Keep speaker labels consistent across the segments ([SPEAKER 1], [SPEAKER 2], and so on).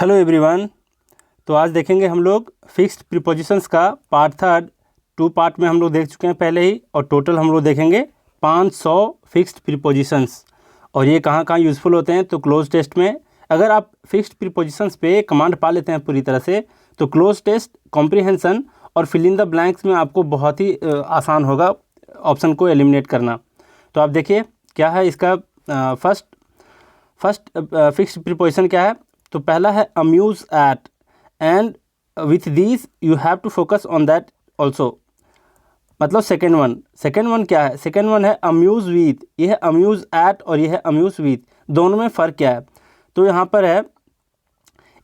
[SPEAKER 1] Hello everyone. तो आज देखेंगे हम लोग फिक्स्ड प्रीपोजिशंस का पार्ट थर्ड। 2 पार्ट में हम लोग देख चुके हैं पहले ही, और टोटल हम लोग देखेंगे 500 फिक्स्ड प्रीपोजिशंस। और ये कहाँ कहाँ यूज़फुल होते हैं, तो क्लोज टेस्ट में अगर आप फिक्स्ड प्रीपोजिशंस पे कमांड पा लेते हैं पूरी तरह से, तो क्लोज टेस्ट, कॉम्प्रिहेंशन और फिल इन द ब्लैंक्स में आपको बहुत ही आसान होगा ऑप्शन को एलिमिनेट करना। तो आप देखिए क्या है इसका फर्स्ट फिक्स्ड प्रीपोजिशन क्या है। तो पहला है amuse at, and with these you have to focus on that also. मतलब सेकेंड वन क्या है, सेकेंड वन है अम्यूज़ विथ। ये है अम्यूज़ एट और ये है अम्यूज़ विथ, दोनों में फ़र्क क्या है। तो यहाँ पर है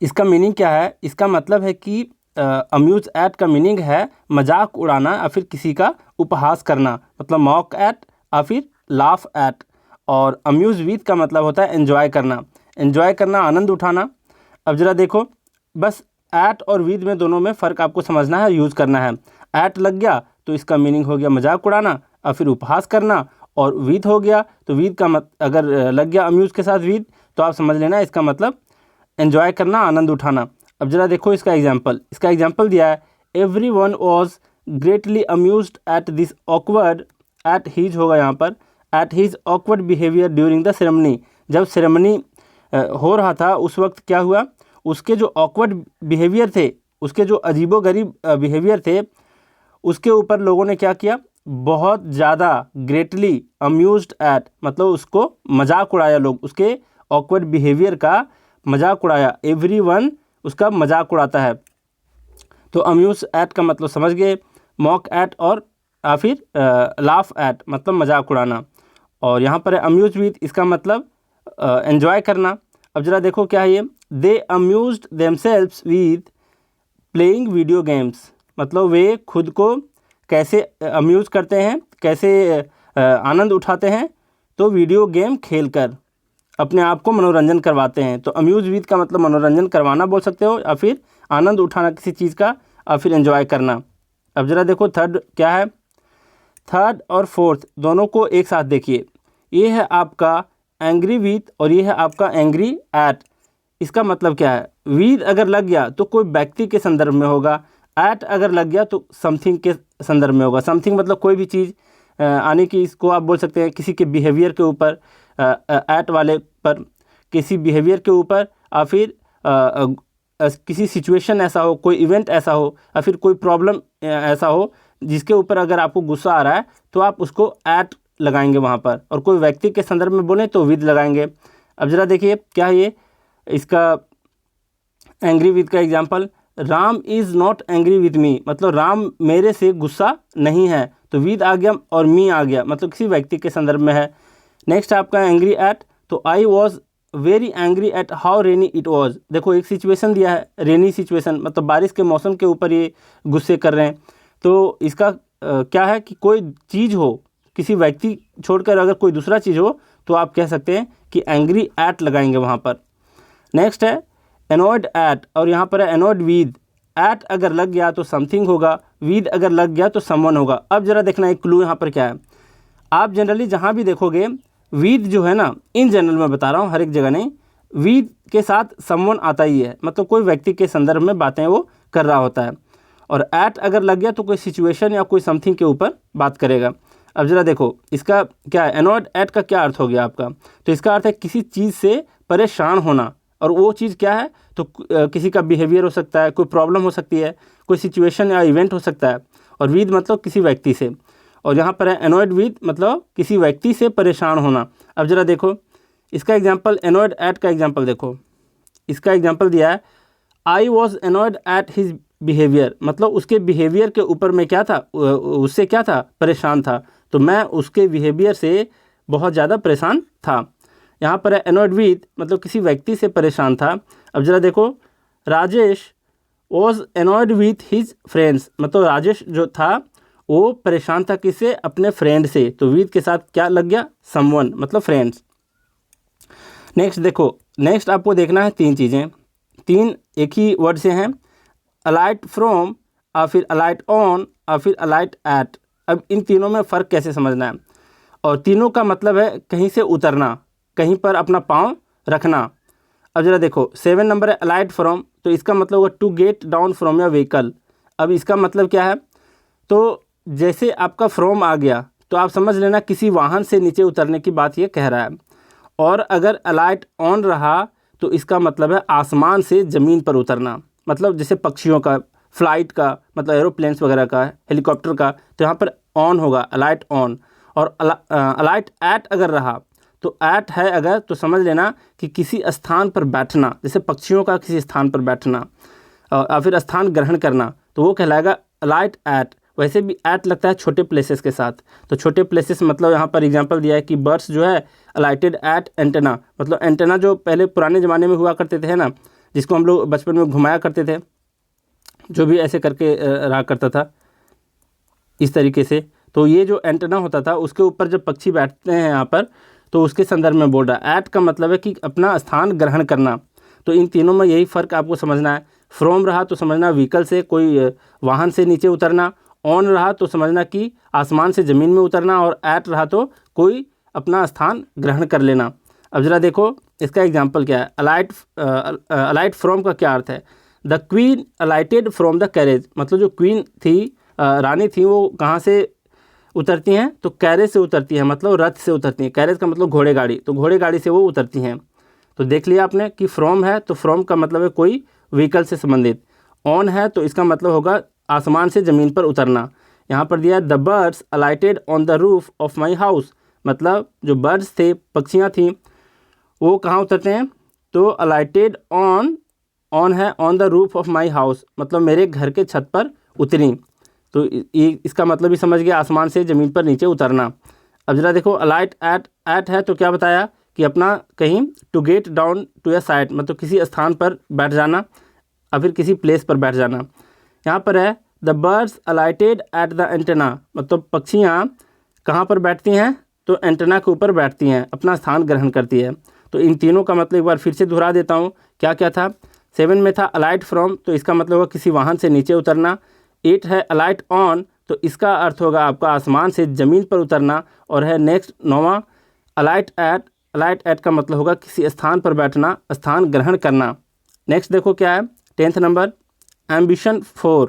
[SPEAKER 1] इसका मीनिंग क्या है, इसका मतलब है कि अम्यूज़ एट का मीनिंग है मजाक उड़ाना या फिर किसी का उपहास करना, मतलब मॉक एट या फिर लाफ एट। और अम्यूज़ विथ का मतलब होता है एन्जॉय करना, आनंद उठाना। अब ज़रा देखो, बस एट और विद में दोनों में फ़र्क आपको समझना है, यूज़ करना है। एट लग गया तो इसका मीनिंग हो गया मजाक उड़ाना और फिर उपहास करना, और विद हो गया तो विद का अगर लग गया अम्यूज़ के साथ विद, तो आप समझ लेना इसका मतलब एन्जॉय करना, आनंद उठाना। अब ज़रा देखो इसका एग्जाम्पल दिया है, every one was greatly amused at this awkward, at his होगा यहाँ पर, at his awkward behaviour during the ceremony. जब सेरेमनी हो रहा था उस वक्त क्या हुआ, उसके जो ऑकवर्ड बिहेवियर थे, उसके जो अजीबोगरीब बिहेवियर थे, उसके ऊपर लोगों ने क्या किया, बहुत ज़्यादा ग्रेटली अम्यूज्ड एट, मतलब उसको मजाक उड़ाया, लोग उसके ऑकवर्ड बिहेवियर का मजाक उड़ाया। एवरीवन उसका मजाक उड़ाता है। तो अम्यूज एट का मतलब समझ गए, मॉक एट और या फिर लाफ एट मतलब मजाक उड़ाना। और यहाँ पर है अम्यूज विथ, इसका मतलब एन्जॉय करना। अब ज़रा देखो क्या है ये, they amused themselves with playing video games, मतलब वे खुद को कैसे अम्यूज़ करते हैं, कैसे आनंद उठाते हैं, तो वीडियो गेम खेलकर अपने आप को मनोरंजन करवाते हैं। तो अम्यूज़ विथ का मतलब मनोरंजन करवाना बोल सकते हो, या फिर आनंद उठाना किसी चीज़ का, या फिर एंजॉय करना। अब ज़रा देखो थर्ड क्या है, थर्ड और फोर्थ दोनों को एक साथ देखिए। ये है आपका एंग्री विथ और ये है आपका एंग्री एट। इसका मतलब क्या है, विद अगर लग गया तो कोई व्यक्ति के संदर्भ में होगा, एट अगर लग गया तो समथिंग के संदर्भ में होगा। समथिंग मतलब कोई भी चीज़ आने की, इसको आप बोल सकते हैं किसी के बिहेवियर के ऊपर, एट वाले पर किसी बिहेवियर के ऊपर, या फिर किसी सिचुएशन ऐसा हो, कोई इवेंट ऐसा हो, या फिर कोई प्रॉब्लम ऐसा हो जिसके ऊपर अगर आपको गुस्सा आ रहा है तो आप उसको एट लगाएंगे वहाँ पर, और कोई व्यक्ति के संदर्भ में बोलें तो विद लगाएंगे। अब ज़रा देखिए क्या है ये, इसका एंग्री विद का example, Ram is not angry with me, मतलब राम मेरे से गुस्सा नहीं है, तो विद आ गया और मी आ गया, मतलब किसी व्यक्ति के संदर्भ में है। नेक्स्ट आपका एंग्री एट, तो I was very angry at how rainy it was. देखो एक सिचुएशन दिया है, रेनी सिचुएशन, मतलब बारिश के मौसम के ऊपर ये गुस्से कर रहे हैं। तो इसका क्या है कि कोई चीज़ हो, किसी व्यक्ति छोड़कर अगर कोई दूसरा चीज़ हो, तो आप कह सकते हैं कि एंग्री एट लगाएंगे वहाँ पर। नेक्स्ट है एनॉयड एट, और यहाँ पर है एनॉयड विद। एट अगर लग गया तो समथिंग होगा, विद अगर लग गया तो समवन होगा। अब ज़रा देखना एक क्लू यहाँ पर क्या है, आप जनरली जहाँ भी देखोगे विद जो है ना, इन जनरल में बता रहा हूँ, हर एक जगह नहीं, विद के साथ समवन आता ही है, मतलब कोई व्यक्ति के संदर्भ में बातें वो कर रहा होता है। और एट अगर लग गया तो कोई सिचुएशन या कोई समथिंग के ऊपर बात करेगा। अब ज़रा देखो इसका क्या है, एनॉयड एट का क्या अर्थ हो गया आपका, तो इसका अर्थ है किसी चीज़ से परेशान होना, और वो चीज़ क्या है, तो किसी का बिहेवियर हो सकता है, कोई प्रॉब्लम हो सकती है, कोई सिचुएशन या इवेंट हो सकता है। और विद मतलब किसी व्यक्ति से, और यहाँ पर है एनॉयड विद मतलब किसी व्यक्ति से परेशान होना। अब ज़रा देखो इसका एग्जांपल, एनॉयड एट का एग्जांपल देखो, इसका एग्जांपल दिया है, I was annoyed at his behaviour, मतलब उसके बिहेवियर के ऊपर मैं क्या था, उससे क्या था, परेशान था, तो मैं उसके बिहेवियर से बहुत ज़्यादा परेशान था। यहाँ पर है एनॉयड विद मतलब किसी व्यक्ति से परेशान था। अब ज़रा देखो Rajesh was annoyed with his friends, मतलब राजेश जो था वो परेशान था किससे, अपने फ्रेंड से, तो विद के साथ क्या लग गया, समवन मतलब फ्रेंड्स। नेक्स्ट देखो, नेक्स्ट आपको देखना है तीन चीज़ें, तीन एक ही वर्ड से हैं, अलाइट फ्रॉम, या फिर अलाइट ऑन, या फिर अलाइट एट। अब इन तीनों में फ़र्क कैसे समझना है, और तीनों का मतलब है कहीं से उतरना, कहीं पर अपना पाँव रखना। अब जरा देखो 7 नंबर है अलाइट फ्रॉम, तो इसका मतलब होगा to get down from your vehicle. अब इसका मतलब क्या है, तो जैसे आपका फ्रॉम आ गया तो आप समझ लेना किसी वाहन से नीचे उतरने की बात ये कह रहा है। और अगर अलाइट ऑन रहा तो इसका मतलब है आसमान से ज़मीन पर उतरना, मतलब जैसे पक्षियों का, फ्लाइट का, मतलब एरोप्लेन्स वगैरह का, हेलीकॉप्टर का, तो यहाँ पर ऑन होगा, अलाइट ऑन। और अलाइट एट अगर रहा तो एट है अगर, तो समझ लेना कि किसी स्थान पर बैठना, जैसे पक्षियों का किसी स्थान पर बैठना और फिर स्थान ग्रहण करना, तो वो कहलाएगा अलाइट एट। वैसे भी एट लगता है छोटे प्लेसेस के साथ, तो छोटे प्लेसेस मतलब यहाँ पर एग्जांपल दिया है कि बर्ड्स जो है अलाइटेड एट एंटेना, मतलब एंटेना जो पहले पुराने ज़माने में हुआ करते थे ना, जिसको हम लोग बचपन में घुमाया करते थे, जो भी ऐसे करके रहा करता था इस तरीके से, तो ये जो एंटेना होता था उसके ऊपर जब पक्षी बैठते हैं यहाँ पर, तो उसके संदर्भ में बोल रहा है। एट का मतलब है कि अपना स्थान ग्रहण करना। तो इन तीनों में यही फ़र्क आपको समझना है। फ्रॉम रहा तो समझना व्हीकल से, कोई वाहन से नीचे उतरना। ऑन रहा तो समझना कि आसमान से ज़मीन में उतरना। और एट रहा तो कोई अपना स्थान ग्रहण कर लेना। अब ज़रा देखो इसका एग्जाम्पल क्या है। अलाइट फ्रॉम का क्या अर्थ है। The queen अलाइटेड from the carriage, मतलब जो क्वीन थी, रानी थी, वो कहाँ से उतरती हैं, तो कैरेज से उतरती हैं, मतलब रथ से उतरती हैं। कैरेज का मतलब घोड़े गाड़ी, तो घोड़े गाड़ी से वो उतरती हैं। तो देख लिया आपने कि फ्रॉम है तो फ्रॉम का मतलब है कोई व्हीकल से संबंधित। ऑन है तो इसका मतलब होगा आसमान से ज़मीन पर उतरना। यहाँ पर दिया the birds अलाइटेड on the roof of my house, मतलब जो बर्ड्स थे, पक्षियाँ थीं, वो कहाँ उतरते हैं, तो अलाइटेड ऑन है on the roof of my house, मतलब मेरे घर के छत पर उतरी। तो ये इसका मतलब भी समझ गया, आसमान से ज़मीन पर नीचे उतरना। अब जरा देखो अलाइट एट है तो क्या बताया कि अपना कहीं to get down to a side, मतलब किसी स्थान पर बैठ जाना या फिर किसी प्लेस पर बैठ जाना। यहाँ पर है the birds अलाइटेड at the antenna, मतलब पक्षियाँ कहाँ पर बैठती हैं, तो एंटेना के ऊपर बैठती हैं, अपना स्थान ग्रहण करती है। तो इन तीनों का मतलब एक बार फिर से दोहरा देता हूँ, क्या क्या था। 7 में था अलाइट फ्रॉम, तो इसका मतलब होगा किसी वाहन से नीचे उतरना। 8 है अलाइट ऑन, तो इसका अर्थ होगा आपका आसमान से ज़मीन पर उतरना। और है नेक्स्ट 9वां अलाइट एट का मतलब होगा किसी स्थान पर बैठना, स्थान ग्रहण करना। नेक्स्ट देखो क्या है 10th नंबर एम्बिशन 4।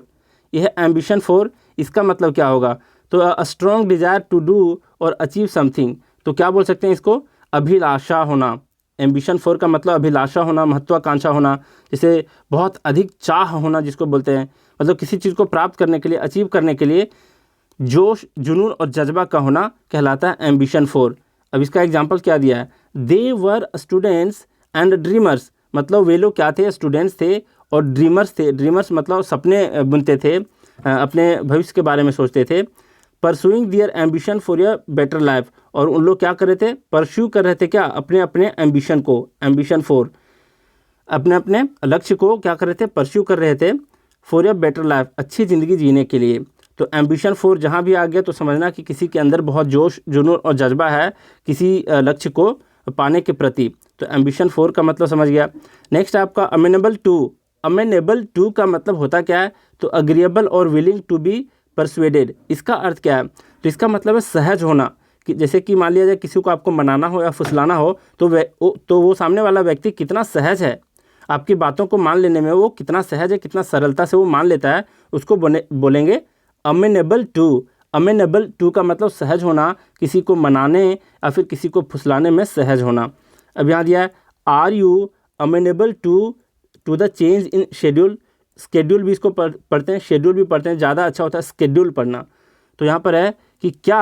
[SPEAKER 1] यह है एम्बिशन 4, इसका मतलब क्या होगा, तो a strong desire to do और अचीव समथिंग। तो क्या बोल सकते हैं इसको, अभिलाषा होना। एम्बिशन 4 का मतलब अभिलाषा होना, महत्वाकांक्षा होना, जैसे बहुत अधिक चाह होना जिसको बोलते हैं, मतलब किसी चीज़ को प्राप्त करने के लिए, अचीव करने के लिए जोश, जुनून और जज्बा का होना कहलाता है एम्बिशन 4। अब इसका एग्जाम्पल क्या दिया है, दे वर स्टूडेंट्स एंड ड्रीमर्स, मतलब वे लोग क्या थे, स्टूडेंट्स थे और ड्रीमर्स थे। ड्रीमर्स मतलब सपने बुनते थे, अपने भविष्य के बारे में सोचते थे। Pursuing their ambition for a better life, और उन लोग क्या कर रहे थे, परस्यू कर रहे थे क्या, अपने अपने एम्बिशन को, एम्बिशन 4 अपने अपने लक्ष्य को क्या कर रहे थे, परस्यू कर रहे थे फॉर ए बेटर लाइफ, अच्छी ज़िंदगी जीने के लिए। तो एम्बिशन 4 जहाँ भी आ गया तो समझना कि किसी के अंदर बहुत जोश, जुनून और जज्बा है किसी लक्ष्य को पाने के प्रति। तो एम्बिशन 4 का मतलब समझ गया। नेक्स्ट आपका अमेनेबल टू का मतलब होता क्या है, तो अग्रीएबल और विलिंग टू बी परसुएडेड। इसका अर्थ क्या है, तो इसका मतलब है सहज होना, कि जैसे कि मान लिया जाए किसी को आपको मनाना हो या फुसलाना हो, तो वो सामने वाला व्यक्ति कितना सहज है आपकी बातों को मान लेने में, वो कितना सहज है, कितना सरलता से वो मान लेता है, उसको बोलेंगे अमेनेबल टू का मतलब सहज होना, किसी को मनाने या फिर किसी को फुसलाने में सहज होना। अब यहाँ दिया है are you amenable to the change in schedule. Schedule भी इसको पढ़ते हैं, शेड्यूल भी पढ़ते हैं, ज़्यादा अच्छा होता है स्केड्यूल पढ़ना। तो यहाँ पर है कि क्या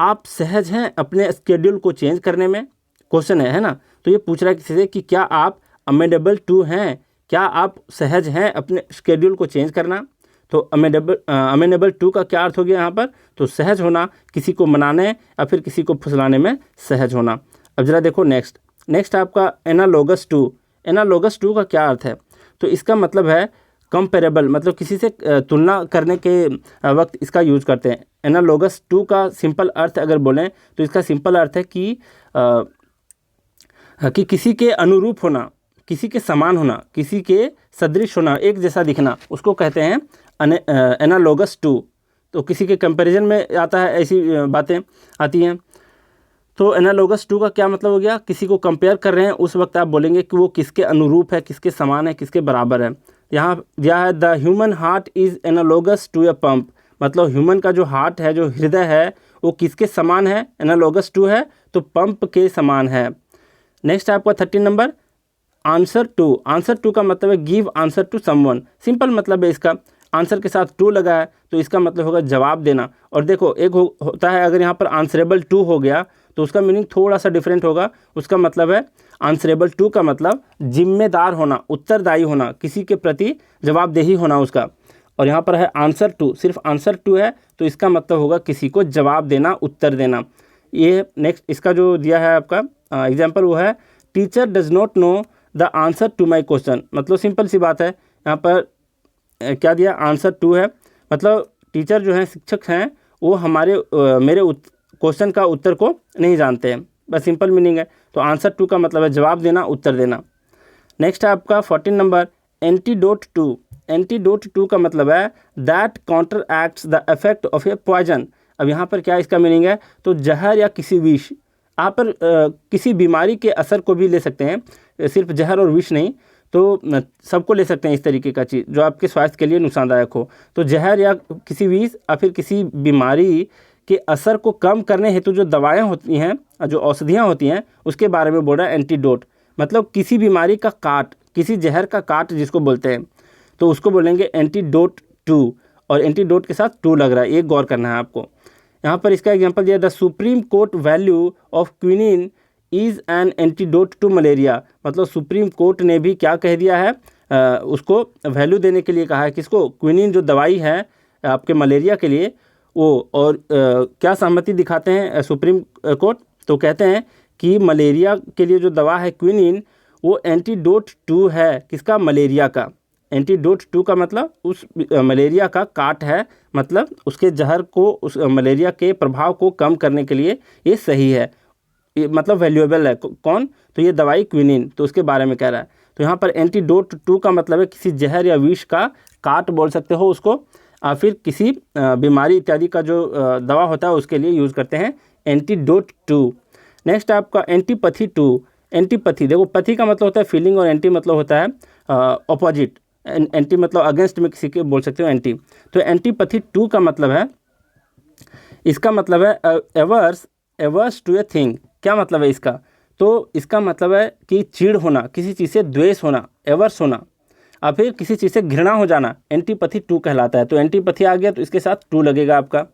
[SPEAKER 1] आप सहज हैं अपने स्केड्यूल को चेंज करने में, क्वेश्चन है ना। तो ये पूछ रहा है किसी से कि क्या आप अमेनेबल टू हैं, क्या आप सहज हैं अपने शेड्यूल को चेंज करना। तो अमेनेबल टू का क्या अर्थ हो गया यहाँ पर, तो सहज होना, किसी को मनाने या फिर किसी को फुसलाने में सहज होना। अब जरा देखो नेक्स्ट आपका एनालोगस टू का क्या अर्थ है, तो इसका मतलब है कंपेरेबल, मतलब किसी से तुलना करने के वक्त इसका यूज करते हैं। एनालोगस टू का सिंपल अर्थ अगर बोलें तो इसका सिंपल अर्थ है कि किसी के अनुरूप होना, किसी के समान होना, किसी के सदृश होना, एक जैसा दिखना, उसको कहते हैं एनालोगस टू। तो किसी के कंपैरिजन में आता है, ऐसी बातें आती हैं। तो एनालोगस टू का क्या मतलब हो गया, किसी को कंपेयर कर रहे हैं उस वक्त आप बोलेंगे कि वो किसके अनुरूप है, किसके समान है, किसके बराबर है। यहाँ दिया है the human heart is analogous to a pump, मतलब ह्यूमन का जो हार्ट है, जो हृदय है, वो किसके समान है, एनालोगस टू है तो पंप के समान है। नेक्स्ट है आपका 13 number answer to. Answer to का मतलब है give answer to someone, simple मतलब है इसका, आंसर के साथ टू लगा है तो इसका मतलब होगा जवाब देना। और देखो एक होता है अगर यहाँ पर आंसरेबल टू हो गया तो उसका मीनिंग थोड़ा सा डिफरेंट होगा। उसका मतलब है आंसरेबल टू का मतलब जिम्मेदार होना, उत्तरदायी होना, किसी के प्रति जवाबदेही होना उसका। और यहाँ पर है आंसर टू, सिर्फ आंसर टू है तो इसका मतलब होगा किसी को जवाब देना, उत्तर देना। ये नेक्स्ट इसका जो दिया है आपका एग्जाम्पल वो है teacher does not know the answer to my question, मतलब सिंपल सी बात है, यहाँ पर क्या दिया, आंसर टू है, मतलब टीचर जो हैं, शिक्षक हैं, वो मेरे क्वेश्चन का उत्तर को नहीं जानते हैं, बस सिंपल मीनिंग है। तो आंसर टू का मतलब है जवाब देना, उत्तर देना। नेक्स्ट है आपका 14 number antidote to. Antidote to का मतलब है that counteracts the effect of a poison. अब यहाँ पर क्या इसका मीनिंग है, तो जहर या किसी विष, आप पर किसी बीमारी के असर को भी ले सकते हैं, सिर्फ जहर और विष नहीं, तो सबको ले सकते हैं इस तरीके का चीज़ जो आपके स्वास्थ्य के लिए नुकसानदायक हो। तो जहर या किसी विष या फिर किसी बीमारी के असर को कम करने हेतु जो दवाएं होती हैं, जो औषधियाँ होती हैं, उसके बारे में बोल रहा है एंटीडोट, मतलब किसी बीमारी का काट, किसी जहर का काट जिसको बोलते हैं, तो उसको बोलेंगे एंटीडोट टू। और एंटीडोट के साथ टू लग रहा है, एक गौर करना है आपको। यहाँ पर इसका एग्जांपल दिया the Supreme Court value of quinine is an antidote to malaria, मतलब सुप्रीम कोर्ट ने भी क्या कह दिया है, उसको वैल्यू देने के लिए कहा है, किसको, क्विनिन जो दवाई है आपके मलेरिया के लिए वो। और क्या सहमति दिखाते हैं सुप्रीम कोर्ट, तो कहते हैं कि मलेरिया के लिए जो दवा है क्विनिन, वो एंटीडोट टू है, किसका, मलेरिया का। एंटीडोट टू का मतलब उस मलेरिया का काट है, मतलब उसके जहर को, उस मलेरिया के प्रभाव को कम करने के लिए ये सही है, ये मतलब वैल्यूएबल है। कौन, तो ये दवाई क्विनिन, तो उसके बारे में कह रहा है। तो यहाँ पर एंटीडोट टू का मतलब है किसी जहर या विष का काट बोल सकते हो उसको, फिर किसी बीमारी इत्यादि का जो दवा होता है उसके लिए यूज़ करते हैं एंटीडोट टू। नेक्स्ट आपका एंटीपैथी टू। एंटीपैथी, देखो पथी का मतलब होता है फीलिंग और एंटी मतलब होता है ऑपोजिट, एंटी मतलब अगेंस्ट में किसी के बोल सकते हो एंटी। तो एंटीपैथी टू का मतलब है, इसका मतलब है एवर्स टू ए थिंग। क्या मतलब है इसका, तो इसका मतलब है कि चिढ़ होना, किसी चीज़ से द्वेष होना, एवर्स होना, और फिर किसी चीज़ से घृणा हो जाना, एंटीपैथी टू कहलाता है। तो एंटीपैथी आ गया तो इसके साथ टू लगेगा आपका।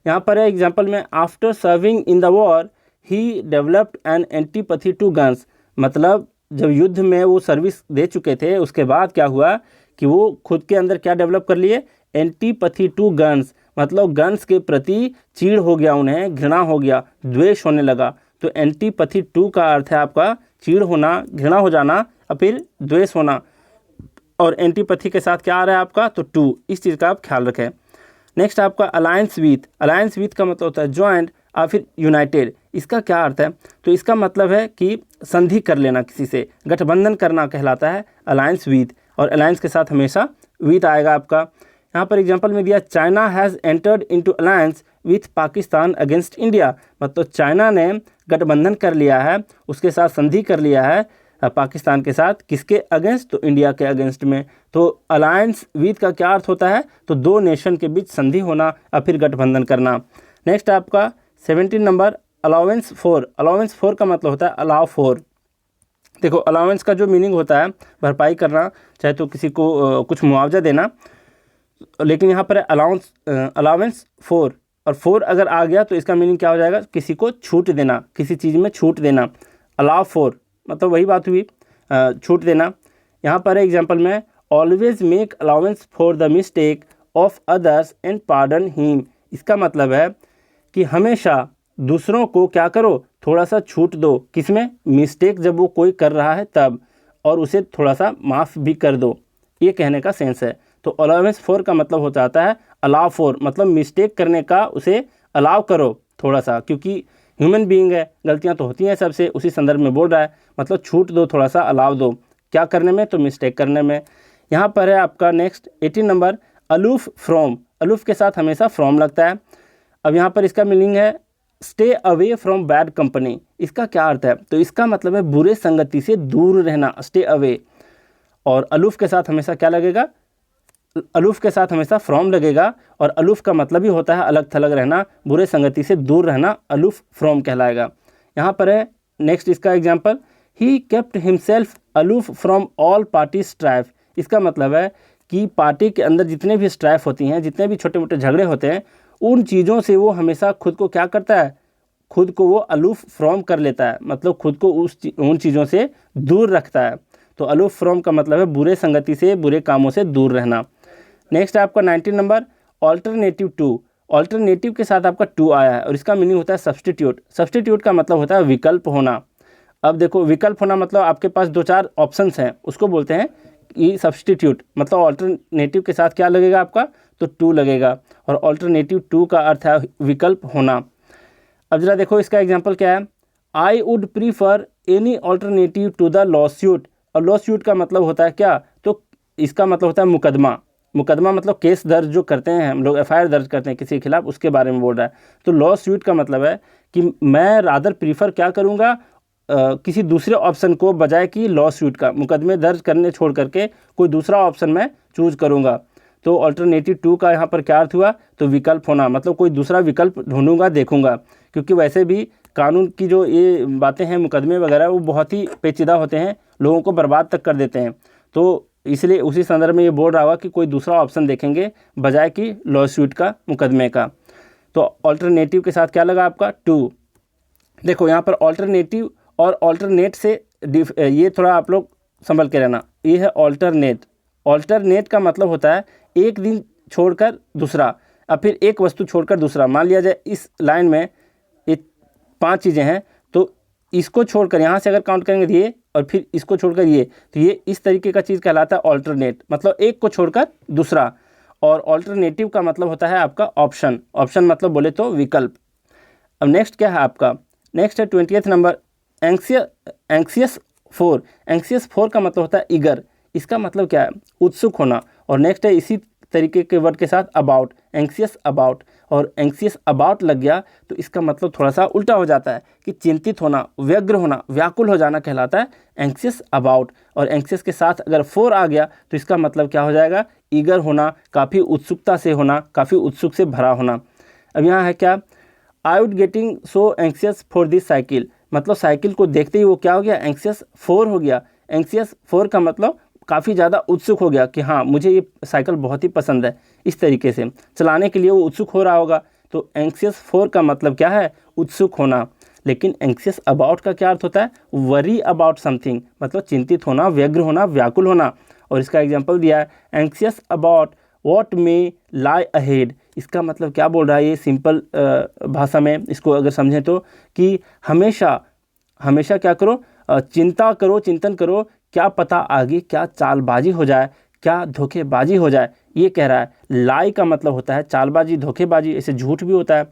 [SPEAKER 1] यहाँ पर है एग्जाम्पल में after serving in the war he developed an antipathy to guns, मतलब जब युद्ध में वो सर्विस दे चुके थे उसके बाद क्या हुआ कि वो खुद के अंदर क्या डेवलप कर लिए, एंटीपैथी टू गन्स, मतलब गन्स के प्रति चीड़ हो गया, उन्हें घृणा हो गया, द्वेष होने लगा। तो एंटीपैथी टू का अर्थ है आपका चीड़ होना, घृणा हो जाना और फिर द्वेष होना। और एंटीपैथी के साथ क्या आ रहा है आपका, तो टू, इस चीज़ का आप ख्याल रखें। नेक्स्ट आपका अलायंस विथ। अलायंस विथ का मतलब होता है ज्वाइंट और फिर यूनाइटेड। इसका क्या अर्थ है, तो इसका मतलब है कि संधि कर लेना, किसी से गठबंधन करना कहलाता है अलायंस विथ। और अलायंस के साथ हमेशा विथ आएगा आपका। यहाँ पर एग्जांपल में दिया China has entered into alliance with Pakistan against India, मतलब चाइना ने गठबंधन कर लिया है, उसके साथ संधि कर लिया है पाकिस्तान के साथ, किसके अगेंस्ट, तो इंडिया के अगेंस्ट में। तो अलायंस विथ का क्या अर्थ होता है, तो दो नेशन के बीच संधि होना और फिर गठबंधन करना। नेक्स्ट आपका 17 number allowance for. Allowance for का मतलब होता है अलाउ फॉर। देखो अलाउंस का जो मीनिंग होता है भरपाई करना, चाहे तो किसी को कुछ मुआवजा देना, लेकिन यहाँ पर अलाउंस फॉर, और फॉर अगर आ गया तो इसका मीनिंग क्या हो जाएगा, किसी को छूट देना, किसी चीज़ में छूट देना। अलाउ फॉर मतलब वही बात हुई, छूट देना। यहाँ पर एग्जांपल में always make allowance for the mistake of others and pardon him. इसका मतलब है कि हमेशा दूसरों को क्या करो, थोड़ा सा छूट दो, किसमें, मिस्टेक जब वो कोई कर रहा है तब, और उसे थोड़ा सा माफ़ भी कर दो, ये कहने का सेंस है। तो अलाउंस फॉर का मतलब हो जाता है अलाउ फॉर, मतलब मिस्टेक करने का उसे अलाउ करो थोड़ा सा, क्योंकि ह्यूमन बीइंग है, गलतियां तो होती हैं सबसे, उसी संदर्भ में बोल रहा है, मतलब छूट दो, थोड़ा सा अलाउ दो, क्या करने में, तो मिस्टेक करने में। यहाँ पर है आपका next 18 number aloof from. Aloof के साथ हमेशा फ्रॉम लगता है। अब यहाँ पर इसका मीनिंग है stay away from bad company, इसका क्या अर्थ है? तो इसका मतलब है बुरे संगति से दूर रहना, स्टे अवे। और अलूफ के साथ हमेशा क्या लगेगा? अलूफ के साथ हमेशा फ्रॉम लगेगा, और अलूफ का मतलब ही होता है अलग थलग रहना, बुरे संगति से दूर रहना, अलूफ फ्रॉम कहलाएगा। यहाँ पर है नेक्स्ट इसका example, he kept himself aloof from all party strife. इसका मतलब है कि पार्टी के अंदर जितने भी स्ट्राइफ होती हैं, जितने भी छोटे मोटे झगड़े होते हैं, उन चीज़ों से वो हमेशा खुद को क्या करता है? खुद को वो अलूफ फ्रॉम कर लेता है, मतलब खुद को उन चीज़ों से दूर रखता है। तो अलूफ फ्रॉम का मतलब है बुरे संगति से, बुरे कामों से दूर रहना। नेक्स्ट है आपका 19 नंबर, ऑल्टरनेटिव टू। ऑल्टरनेटिव के साथ आपका टू आया है और इसका मीनिंग होता है सब्सटीट्यूट। सब्सटीट्यूट का मतलब होता है विकल्प होना। अब देखो, विकल्प होना मतलब आपके पास 2-4 ऑप्शंस हैं, उसको बोलते हैं कि सब्सटीट्यूट। मतलब ऑल्टरनेटिव के साथ क्या लगेगा आपका? तो टू लगेगा, और ऑल्टरनेटिव टू का अर्थ है विकल्प होना। अब जरा देखो इसका एग्जाम्पल क्या है, I would prefer any alternative to the law suit. और लॉ सूट का मतलब होता है क्या? तो इसका मतलब होता है मुकदमा। मुकदमा मतलब केस दर्ज जो करते हैं हम लोग, एफआईआर दर्ज करते हैं किसी के खिलाफ, उसके बारे में बोल रहा है। तो लॉ सूट का मतलब है कि मैं रादर प्रीफर क्या करूँगा, किसी दूसरे ऑप्शन को बजाय कि लॉ सूट का, मुकदमे दर्ज करने छोड़ करके कोई दूसरा ऑप्शन मैं चूज करूँगा। तो ऑल्टरनेटिव टू का यहाँ पर क्या अर्थ हुआ? तो विकल्प होना, मतलब कोई दूसरा विकल्प ढूंढूंगा, देखूंगा। क्योंकि वैसे भी कानून की जो ये बातें हैं, मुकदमे वगैरह, वो बहुत ही पेचीदा होते हैं, लोगों को बर्बाद तक कर देते हैं। तो इसलिए उसी संदर्भ में ये बोल रहा हुआ कि कोई दूसरा ऑप्शन देखेंगे बजाय कि लॉ सूट का, मुकदमे का। तो ऑल्टरनेटिव के साथ क्या लगा आपका? टू। देखो यहाँ पर ऑल्टरनेटिव और ऑल्टरनेट से ये थोड़ा आप लोग संभल के रहना। ये है ऑल्टरनेट। ऑल्टरनेट का मतलब होता है एक दिन छोड़कर दूसरा, और फिर एक वस्तु छोड़कर दूसरा। मान लिया जाए इस लाइन में ये 5 चीज़ें हैं, तो इसको छोड़कर यहाँ से अगर काउंट करेंगे तो ये, और फिर इसको छोड़कर ये, तो ये इस तरीके का चीज़ कहलाता है ऑल्टरनेट, मतलब एक को छोड़कर दूसरा। और ऑल्टरनेटिव का मतलब होता है आपका ऑप्शन। ऑप्शन मतलब बोले तो विकल्प। अब नेक्स्ट क्या है आपका? नेक्स्ट है 20th number, anxious four. Anxious four का मतलब होता है ईगर। इसका मतलब क्या है? उत्सुक होना। और नेक्स्ट है इसी तरीके के वर्ड के साथ अबाउट, एंक्सियस अबाउट। और एंक्सियस अबाउट लग गया तो इसका मतलब थोड़ा सा उल्टा हो जाता है कि चिंतित होना, व्यग्र होना, व्याकुल हो जाना कहलाता है एंक्सियस अबाउट। और एंक्सियस के साथ अगर फोर आ गया तो इसका मतलब क्या हो जाएगा? ईगर होना, काफ़ी उत्सुकता से होना, काफ़ी उत्सुक से भरा होना। अब यहाँ है क्या? I would getting so anxious for this cycle. मतलब साइकिल को देखते ही वो क्या हो गया? एंक्सियस फोर हो गया। एंक्सियस फोर का मतलब काफ़ी ज़्यादा उत्सुक हो गया कि हाँ, मुझे ये साइकिल बहुत ही पसंद है। इस तरीके से चलाने के लिए वो उत्सुक हो रहा होगा। तो एंक्सियस फोर का मतलब क्या है? उत्सुक होना। लेकिन एंक्सियस अबाउट का क्या अर्थ होता है? वरी अबाउट समथिंग, मतलब चिंतित होना, व्यग्र होना, व्याकुल होना। और इसका एग्जाम्पल दिया है anxious about what may lie ahead. इसका मतलब क्या बोल रहा है? ये सिंपल भाषा में इसको अगर समझें तो कि हमेशा हमेशा क्या करो? चिंता करो, चिंतन करो, क्या पता आगे क्या चालबाजी हो जाए, क्या धोखेबाजी हो जाए, ये कह रहा है। लाई का मतलब होता है चालबाजी, धोखेबाजी। ऐसे झूठ भी होता है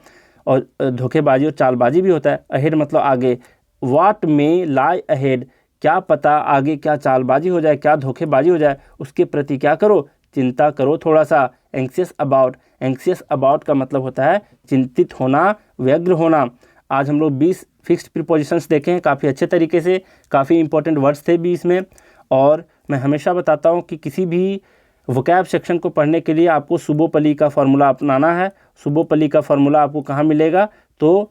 [SPEAKER 1] और धोखेबाजी और चालबाजी भी होता है। अहेड मतलब आगे। व्हाट मे लाई अहेड, क्या पता आगे क्या चालबाजी हो जाए, क्या धोखेबाजी हो जाए, उसके प्रति क्या करो? चिंता करो थोड़ा सा। Anxious about. एंक्सियस अबाउट का मतलब होता है चिंतित होना, व्यग्र होना। आज हम लोग 20 फिक्स्ड प्रीपोजिशंस देखे हैं काफ़ी अच्छे तरीके से, काफ़ी इंपॉर्टेंट वर्ड्स थे 20 में। और मैं हमेशा बताता हूँ कि किसी भी वोकैब सेक्शन को पढ़ने के लिए आपको सुबोपली का फार्मूला अपनाना है। सुबोपली का फार्मूला आपको कहाँ मिलेगा? तो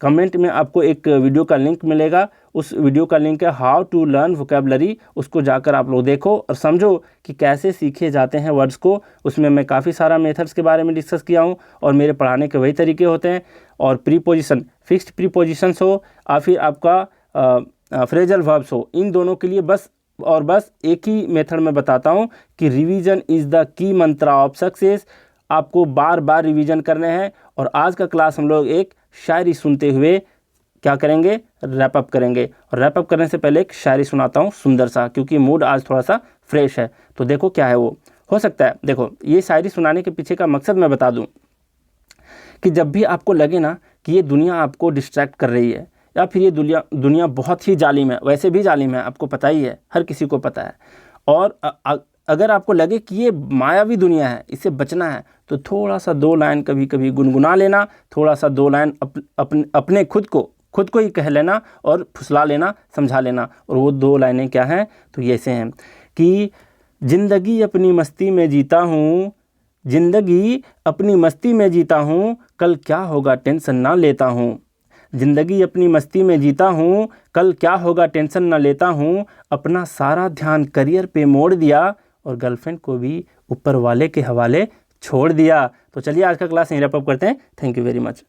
[SPEAKER 1] कमेंट में आपको एक वीडियो का लिंक मिलेगा। उस वीडियो का लिंक है हाउ टू लर्न वोकैबलरी। उसको जाकर आप लोग देखो और समझो कि कैसे सीखे जाते हैं वर्ड्स को। उसमें मैं काफ़ी सारा मेथड्स के बारे में डिस्कस किया हूँ और मेरे पढ़ाने के वही तरीके होते हैं। और प्रीपोजिशन, फिक्स्ड प्रीपोजिशंस हो या फिर आपका फ्रेजल वर्ब्स हो, इन दोनों के लिए बस एक ही मेथड में बताता हूँ कि revision is the key Mantra of success. आपको बार बार रिवीजन करने हैं। और आज का क्लास हम लोग एक शायरी सुनते हुए क्या करेंगे? रैप अप करेंगे। और रैप अप करने से पहले एक शायरी सुनाता हूँ सुंदर सा, क्योंकि मूड आज थोड़ा सा फ्रेश है। तो देखो क्या है वो। हो सकता है, देखो ये शायरी सुनाने के पीछे का मकसद मैं बता दूँ कि जब भी आपको लगे ना कि ये दुनिया आपको डिस्ट्रैक्ट कर रही है, या फिर ये दुनिया बहुत ही जालिम है, वैसे भी जालिम है, आपको पता ही है, हर किसी को पता है। और अगर आपको लगे कि ये मायावी दुनिया है, इससे बचना है, तो थोड़ा सा 2 लाइन कभी कभी गुनगुना लेना, थोड़ा सा 2 लाइन अपने खुद को ही कह लेना और फुसला लेना, समझा लेना। और वो 2 लाइनें क्या हैं, तो ये ऐसे हैं कि ज़िंदगी अपनी मस्ती में जीता हूँ, ज़िंदगी अपनी मस्ती में जीता हूँ, कल क्या होगा टेंशन ना लेता हूँ। ज़िंदगी अपनी मस्ती में जीता हूँ, कल क्या होगा टेंशन ना लेता हूँ। अपना सारा ध्यान करियर पे मोड़ दिया और गर्लफ्रेंड को भी ऊपर वाले के हवाले छोड़ दिया। तो चलिए आज का क्लास यहीं रैप अप करते हैं। Thank you very much.